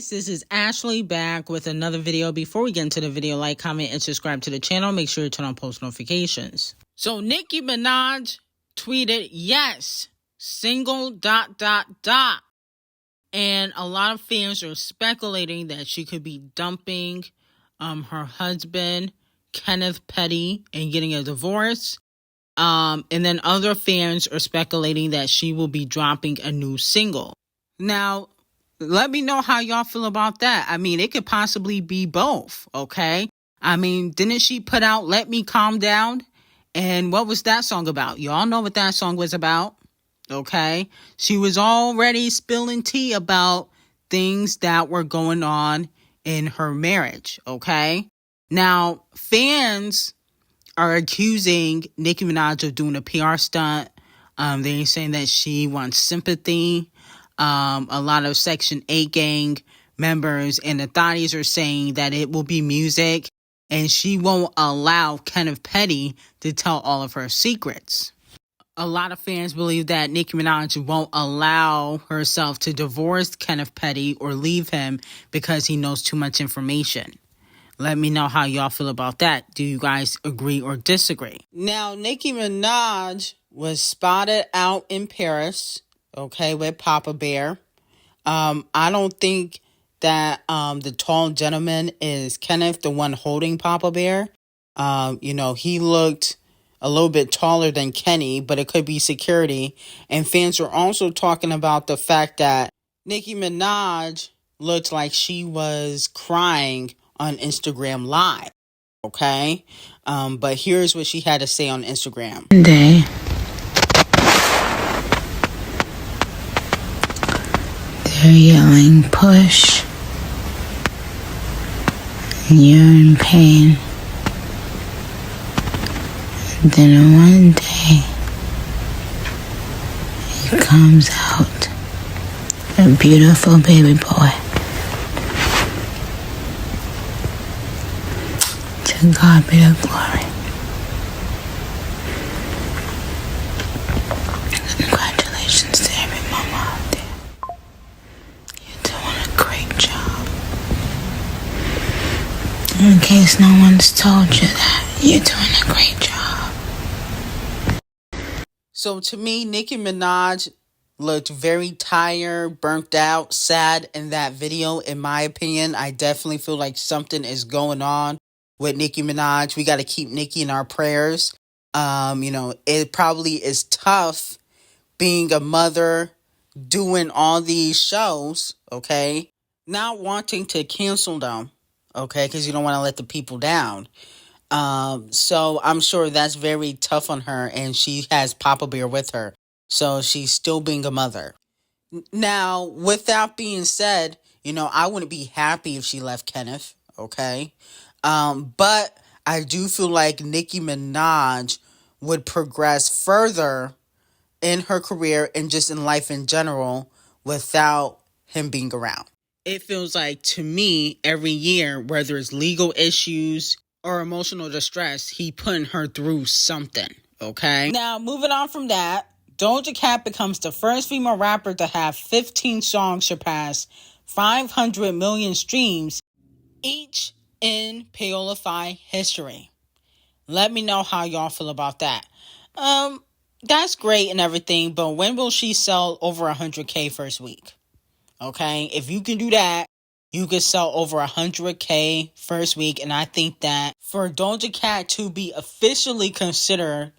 guys, this is Ashley back with another video. Before we get into the video, like, comment, and subscribe to the channel. Make sure to turn on post notifications. So Nicki Minaj tweeted, yes, single ... And a lot of fans are speculating that she could be dumping her husband, Kenneth Petty, and getting a divorce. And then other fans are speculating that she will be dropping a new single. Now, let me know how y'all feel about that. I mean, it could possibly be both, okay? I mean, didn't she put out Let Me Calm Down? And what was that song about? Y'all know what that song was about, okay? She was already spilling tea about things that were going on in her marriage, okay? Now, fans are accusing Nicki Minaj of doing a PR stunt. They're saying that she wants sympathy. A lot of Section 8 gang members and the thotties are saying that it will be music and she won't allow Kenneth Petty to tell all of her secrets. A lot of fans believe that Nicki Minaj won't allow herself to divorce Kenneth Petty or leave him because he knows too much information. Let me know how y'all feel about that. Do you guys agree or disagree? Now, Nicki Minaj was spotted out in Paris, okay, with Papa Bear. I don't think that the tall gentleman is Kenneth, the one holding Papa Bear. He looked a little bit taller than Kenny, but it could be security. And fans are also talking about the fact that Nicki Minaj looked like she was crying on Instagram Live, okay? But here's what she had to say on Instagram. Day. They're yelling, push. And you're in pain. And then one day, it comes out a beautiful baby boy. To God be the glory. Congratulations to every mama out there. You're doing a great job. In case no one's told you that, you're doing a great job. So to me, Nicki Minaj looked very tired, burnt out, sad in that video. In my opinion, I definitely feel like something is going on with Nicki Minaj. We got to keep Nicki in our prayers. It probably is tough being a mother, doing all these shows, okay? Not wanting to cancel them, okay? Because you don't want to let the people down. So I'm sure that's very tough on her, and she has Papa Bear with her. So she's still being a mother. Now, with that being said, I wouldn't be happy if she left Kenneth, okay? But I do feel like Nicki Minaj would progress further in her career and just in life in general without him being around. It feels like, to me, every year, whether it's legal issues or emotional distress, he putting her through something, okay? Now, moving on from that, Doja Cat becomes the first female rapper to have 15 songs surpass 500 million streams each in Paolify history. Let me know how y'all feel about that. That's great and everything, but when will she sell over 100K first week? Okay, if you can do that, you could sell over 100K first week, and I think that for Doja Cat to be officially considered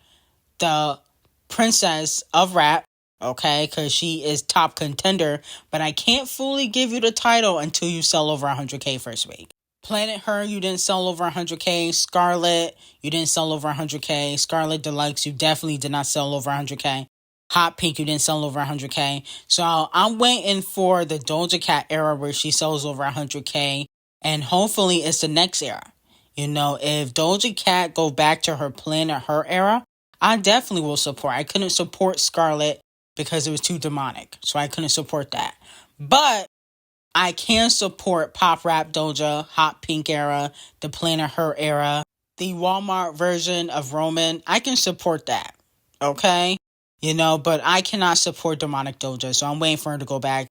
the princess of rap, okay, because she is top contender, but I can't fully give you the title until you sell over 100K first week. Planet Her, you didn't sell over 100K. Scarlet, you didn't sell over 100K. Scarlet Deluxe, you definitely did not sell over 100K. Hot Pink, you didn't sell over 100K. So I'm waiting for the Doja Cat era where she sells over 100K. And hopefully it's the next era. If Doja Cat go back to her Planet Her era, I definitely will support. I couldn't support Scarlet because it was too demonic. So I couldn't support that. But I can support Pop Rap Doja, Hot Pink era, the Planet Her era, the Walmart version of Roman. I can support that. Okay? But I cannot support Demonic Doja. So I'm waiting for her to go back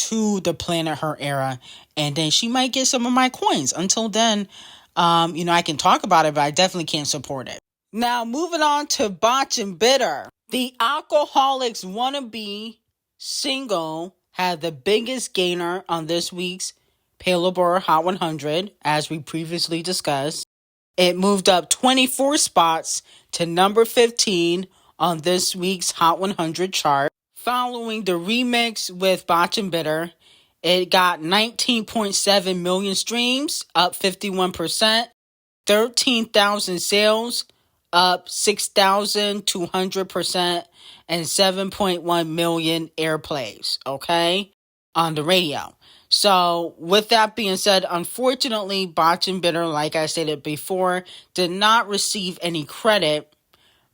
to the Planet Her era, and then she might get some of my coins. Until then, I can talk about it, but I definitely can't support it. Now, moving on to Botch and Bitter. The Alcoholics Wannabe single had the biggest gainer on this week's Billboard Hot 100, as we previously discussed. It moved up 24 spots to number 15 on this week's Hot 100 chart. Following the remix with Botch and Bitter, it got 19.7 million streams, up 51%, 13,000 sales, up 6,200%, and 7.1 million airplays, okay, on the radio. So, with that being said, unfortunately, Botch and Bitter, like I stated before, did not receive any credit,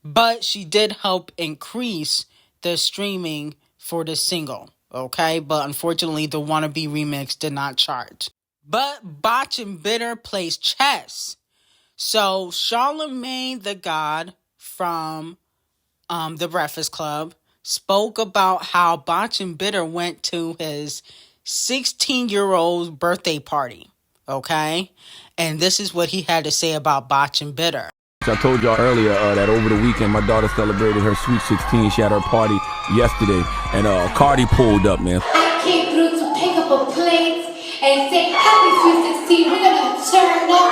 but she did help increase the streaming for the single, okay? But unfortunately, the Wannabe remix did not chart. But Botch and Bitter plays chess. So, Charlemagne the God from The Breakfast Club spoke about how Botch and Bitter went to his 16-year-old birthday party, okay? And this is what he had to say about Botch and Bitter. I told y'all earlier that over the weekend my daughter celebrated her sweet 16. She had her party yesterday, and Cardi pulled up, man. I came through to pick up a plate and say, happy sweet 16, we're gonna turn up.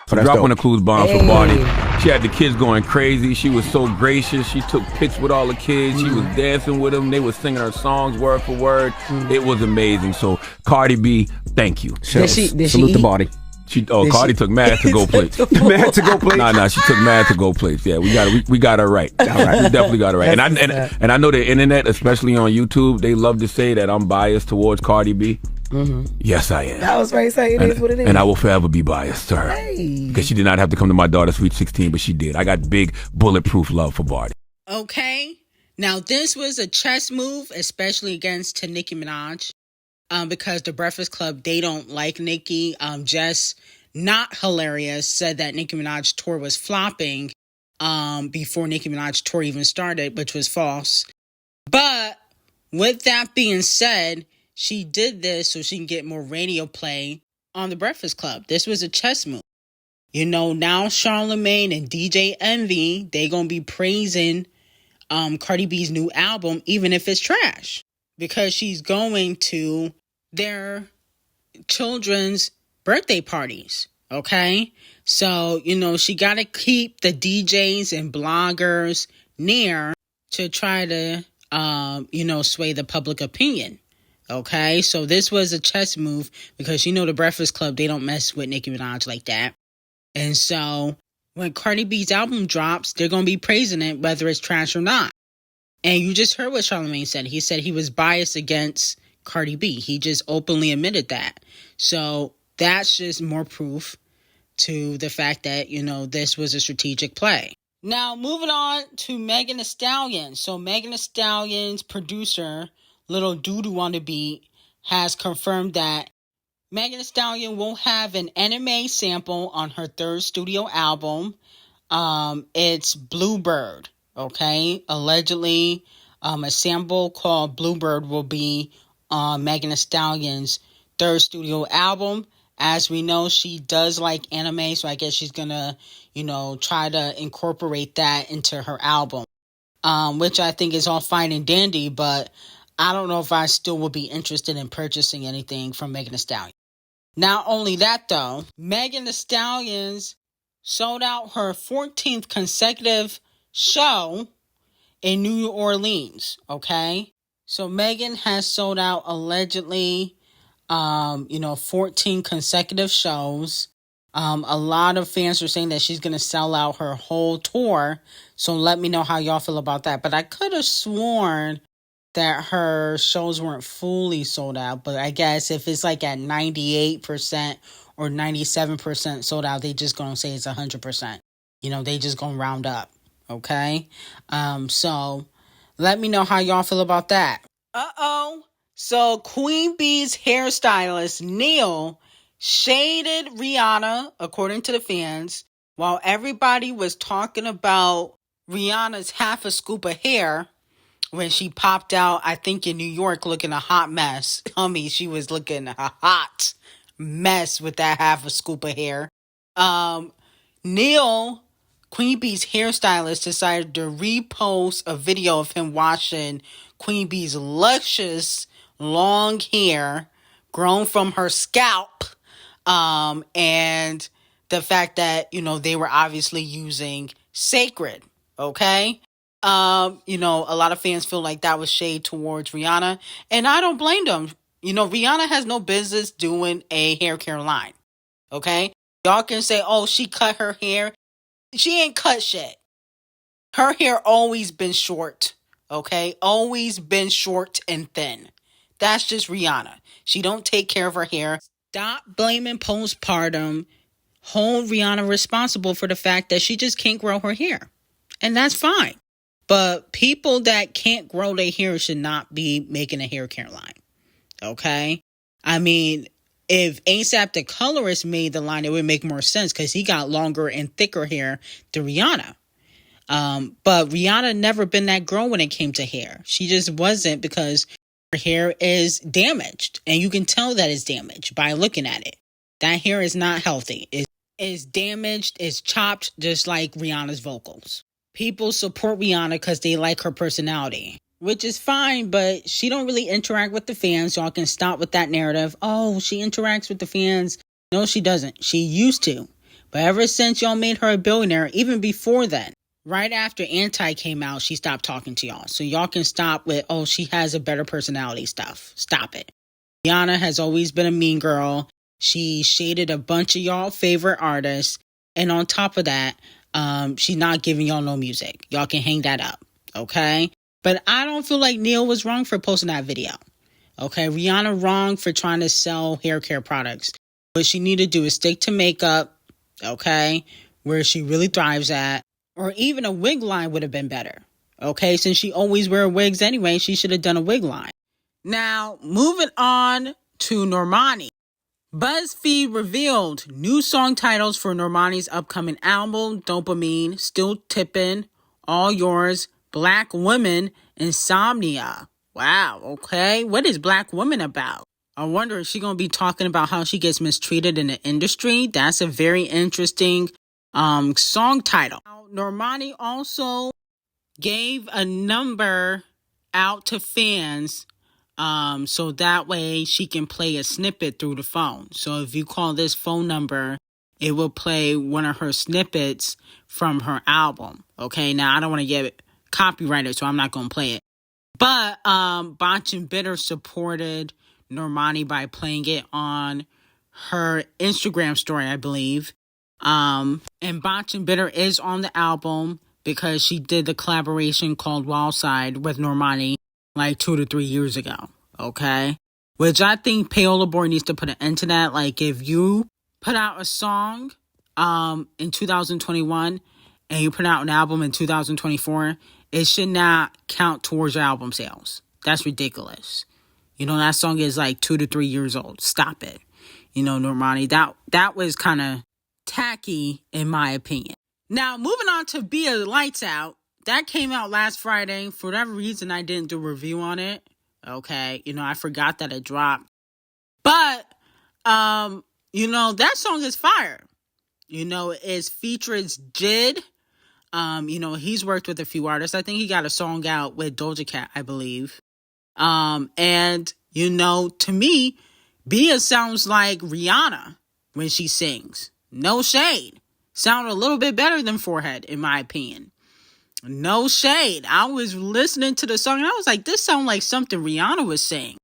So dropping a clues bomb for Barty. She had the kids going crazy. She was so gracious. She took pics with all the kids. She was dancing with them. They were singing her songs word for word. It was amazing. So Cardi B, thank you. Did she salute the Barty. Cardi took mad to go plates. Mad to go plates? Nah, she took mad to go plates. Yeah, we got her right. All right, we definitely got her right. And I know the internet, especially on YouTube, they love to say that I'm biased towards Cardi B. Mm-hmm. Yes, I am. I was ready to say it is what it is. And I will forever be biased to her. Because she did not have to come to my daughter's sweet 16, but she did. I got big bulletproof love for Barty. Okay. Now, this was a chess move, especially against Nicki Minaj. Because the Breakfast Club, they don't like Nicki. Jess, not hilarious, said that Nicki Minaj tour was flopping before Nicki Minaj tour even started, which was false. But with that being said, she did this so she can get more radio play on the Breakfast Club. This was a chess move. Now Charlemagne and DJ Envy, they gonna be praising Cardi B's new album, even if it's trash. Because she's going to their children's birthday parties, okay? So, she got to keep the DJs and bloggers near to try to, sway the public opinion, okay? So this was a chess move because, the Breakfast Club, they don't mess with Nicki Minaj like that. And so when Cardi B's album drops, they're going to be praising it, whether it's trash or not. And you just heard what Charlemagne said. He said he was biased against Cardi B. He just openly admitted that. So that's just more proof to the fact that, this was a strategic play. Now, moving on to Megan Thee Stallion. So Megan Thee Stallion's producer, Little Doodoo on the Beat, has confirmed that Megan Thee Stallion will have an anime sample on her third studio album. It's Bluebird. Okay, allegedly, a sample called Bluebird will be on Megan Thee Stallion's third studio album. As we know, she does like anime, so I guess she's gonna, try to incorporate that into her album, which I think is all fine and dandy, but I don't know if I still will be interested in purchasing anything from Megan Thee Stallion. Not only that, though, Megan Thee Stallion's sold out her 14th consecutive show in New Orleans, okay? So Megan has sold out allegedly, 14 consecutive shows. A lot of fans are saying that she's going to sell out her whole tour. So let me know how y'all feel about that. But I could have sworn that her shows weren't fully sold out. But I guess if it's like at 98% or 97% sold out, they just going to say it's 100%. They just going to round up. Okay? So let me know how y'all feel about that. So Queen Bee's hairstylist, Neil, shaded Rihanna, according to the fans, while everybody was talking about Rihanna's half a scoop of hair when she popped out, I think in New York, looking a hot mess. She was looking a hot mess with that half a scoop of hair. Neil, Queen Bee's hairstylist, decided to repost a video of him washing Queen Bee's luscious long hair grown from her scalp. And the fact that, they were obviously using Sacred. Okay. A lot of fans feel like that was shade towards Rihanna, and I don't blame them. Rihanna has no business doing a hair care line. Okay. Y'all can say, oh, she cut her hair. She ain't cut shit. Her hair always been short. Okay. Always been short and thin. That's just Rihanna. She don't take care of her hair. Stop blaming postpartum. Hold Rihanna responsible for the fact that she just can't grow her hair. And that's fine. But people that can't grow their hair should not be making a hair care line. Okay? I mean, if ASAP the colorist made the line, it would make more sense because he got longer and thicker hair than Rihanna. But Rihanna never been that girl when it came to hair. She just wasn't, because her hair is damaged. And you can tell that it's damaged by looking at it. That hair is not healthy. It's damaged. It's chopped, just like Rihanna's vocals. People support Rihanna because they like her personality, which is fine, but she don't really interact with the fans. Y'all can stop with that narrative. Oh, she interacts with the fans. No, she doesn't. She used to. But ever since y'all made her a billionaire, even before then, right after Anti came out, she stopped talking to y'all. So y'all can stop with, oh, she has a better personality stuff. Stop it. Rihanna has always been a mean girl. She shaded a bunch of y'all favorite artists. And on top of that, she's not giving y'all no music. Y'all can hang that up. Okay? But I don't feel like Neil was wrong for posting that video. Okay? Rihanna wrong for trying to sell hair care products. What she need to do is stick to makeup. Okay? Where she really thrives at. Or even a wig line would have been better. Okay? Since she always wear wigs anyway, she should have done a wig line. Now, moving on to Normani. BuzzFeed revealed new song titles for Normani's upcoming album, Dopamine, Still Tippin', All Yours, Black Women, Insomnia. Wow, okay. What is Black Women about? I wonder, is she going to be talking about how she gets mistreated in the industry? That's a very interesting song title. Normani also gave a number out to fans, so that way she can play a snippet through the phone. So if you call this phone number, it will play one of her snippets from her album. Okay, now I don't want to get copyrighted, so I'm not going to play it. But Botch and Bitter supported Normani by playing it on her Instagram story, I believe. And Botch and Bitter is on the album because she did the collaboration called Wild Side with Normani like 2 to 3 years ago. Okay? Which I think Paola Boy needs to put an end to that. Like, if you put out a song in 2021 and you put out an album in 2024, it should not count towards your album sales. That's ridiculous. That song is like 2 to 3 years old. Stop it. Normani, that was kind of tacky in my opinion. Now, moving on to BIA Lights Out. That came out last Friday. For whatever reason, I didn't do a review on it. Okay. I forgot that it dropped. But, that song is fire. It's features Jid. He's worked with a few artists. I think he got a song out with Doja Cat, I believe. And, to me, BIA sounds like Rihanna when she sings. No shade. Sound a little bit better than Forehead, in my opinion. No shade. I was listening to the song and I was like, this sounds like something Rihanna was saying.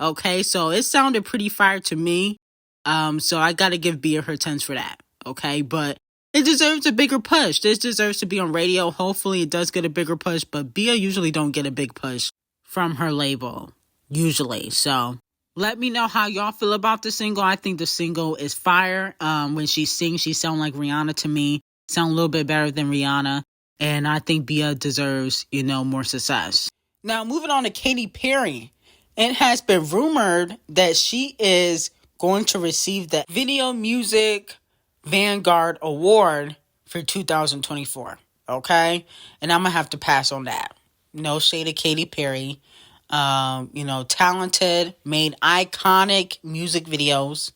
Okay, so it sounded pretty fire to me. So I gotta give BIA her 10s for that. Okay, but it deserves a bigger push. This deserves to be on radio. Hopefully it does get a bigger push, but BIA usually don't get a big push from her label. Usually. So let me know how y'all feel about the single. I think the single is fire. When she sings, she sounds like Rihanna to me. Sound a little bit better than Rihanna. And I think BIA deserves, more success. Now, moving on to Katy Perry. It has been rumored that she is going to receive the Video Music Vanguard Award for 2024. Okay? And I'm going to have to pass on that. No shade of Katy Perry. Talented, made iconic music videos,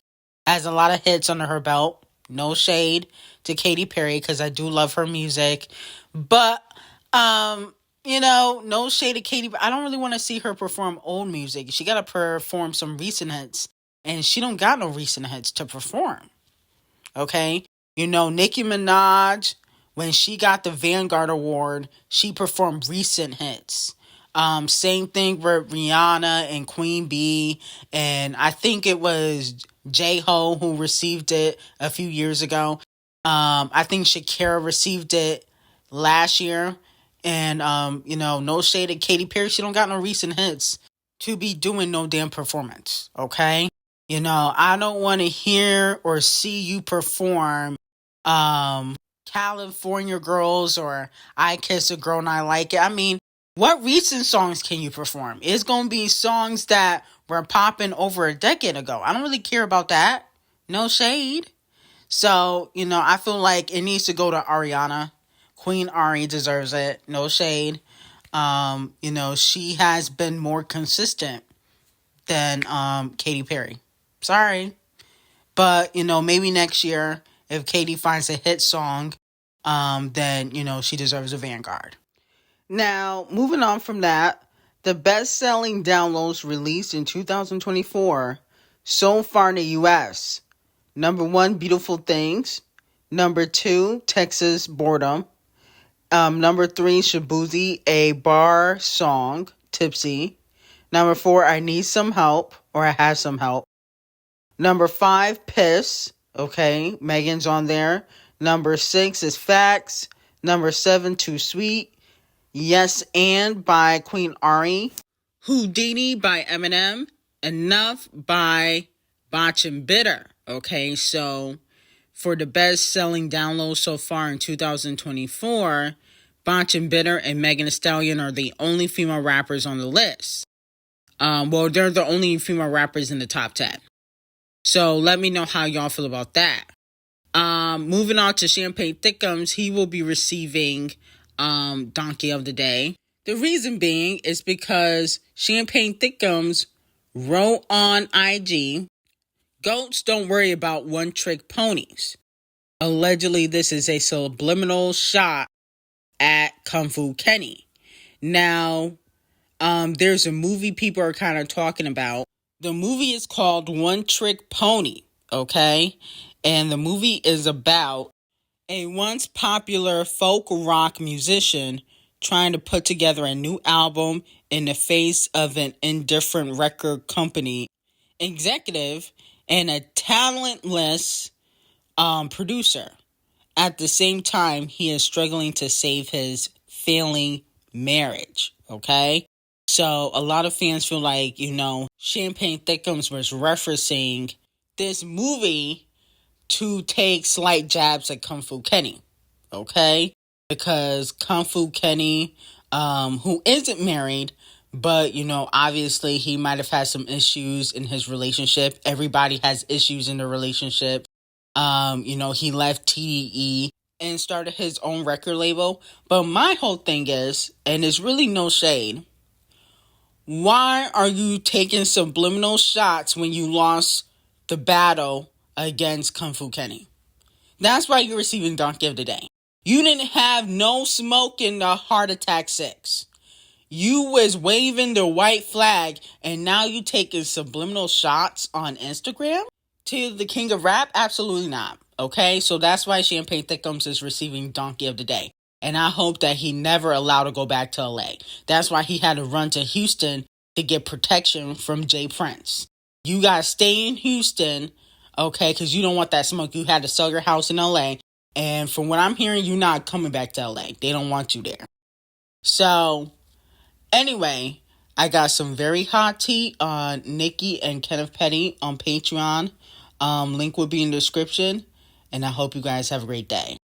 has a lot of hits under her belt. No shade to Katy Perry because I do love her music. But, no shade to Katy. I don't really want to see her perform old music. She got to perform some recent hits. And she don't got no recent hits to perform. Okay? Nicki Minaj, when she got the Vanguard Award, she performed recent hits. Same thing with Rihanna and Queen B. And I think it was J-Ho who received it a few years ago. I think Shakira received it last year. And, no shade at Katy Perry. She don't got no recent hits to be doing no damn performance. Okay? I don't want to hear or see you perform California Girls or I Kiss a Girl and I Like It. I mean, what recent songs can you perform? It's going to be songs that were popping over a decade ago. I don't really care about that. No shade. So, I feel like it needs to go to Ariana. Queen Ari deserves it. No shade. She has been more consistent than Katy Perry. Sorry. But, maybe next year, if Katy finds a hit song, then, she deserves a Vanguard. Now, moving on from that, the best-selling downloads released in 2024 so far in the U.S. Number 1, Beautiful Things. Number 2, Texas Boredom. Number 3, Shabuzi, a bar song, Tipsy. Number 4, I Need Some Help, or I Have Some Help. Number 5, Piss. Okay, Megan's on there. Number 6 is Facts. Number 7, Too Sweet. Yes and by Queen Ari. Houdini by Eminem. Enough by Botch and Bitter. Okay, so for the best-selling downloads so far in 2024, Botch and Bitter and Megan Thee Stallion are the only female rappers on the list. They're the only female rappers in the top 10. So let me know how y'all feel about that. Moving on to Champagne Thickums, he will be receiving Donkey of the Day. The reason being is because Champagne Thickums wrote on IG, "Goats don't worry about one-trick ponies." Allegedly, this is a subliminal shot at Kung Fu Kenny. Now, there's a movie people are kind of talking about. The movie is called One Trick Pony, okay? And the movie is about a once popular folk rock musician trying to put together a new album in the face of an indifferent record company executive and a talentless producer. At the same time, he is struggling to save his failing marriage, okay? So a lot of fans feel like, Champagne Thickums was referencing this movie to take slight jabs at Kung Fu Kenny, okay? Because Kung Fu Kenny, who isn't married, but, obviously he might have had some issues in his relationship. Everybody has issues in their relationship. He left TDE and started his own record label. But my whole thing is, and it's really no shade, why are you taking subliminal shots when you lost the battle against Kung Fu Kenny? That's why you're receiving Donkey of the Day. You didn't have no smoke in the Heart Attack 6. You was waving the white flag, and now you taking subliminal shots on Instagram to the king of rap? Absolutely not. Okay, so that's why Champagne Thickums is receiving Donkey of the Day. And I hope that he never allowed to go back to LA. That's why he had to run to Houston to get protection from Jay Prince. You gotta stay in Houston, okay, because you don't want that smoke. You had to sell your house in LA. And from what I'm hearing, you're not coming back to LA. They don't want you there. So, anyway, I got some very hot tea on Nicki and Kenneth Petty on Patreon. Link will be in the description. And I hope you guys have a great day.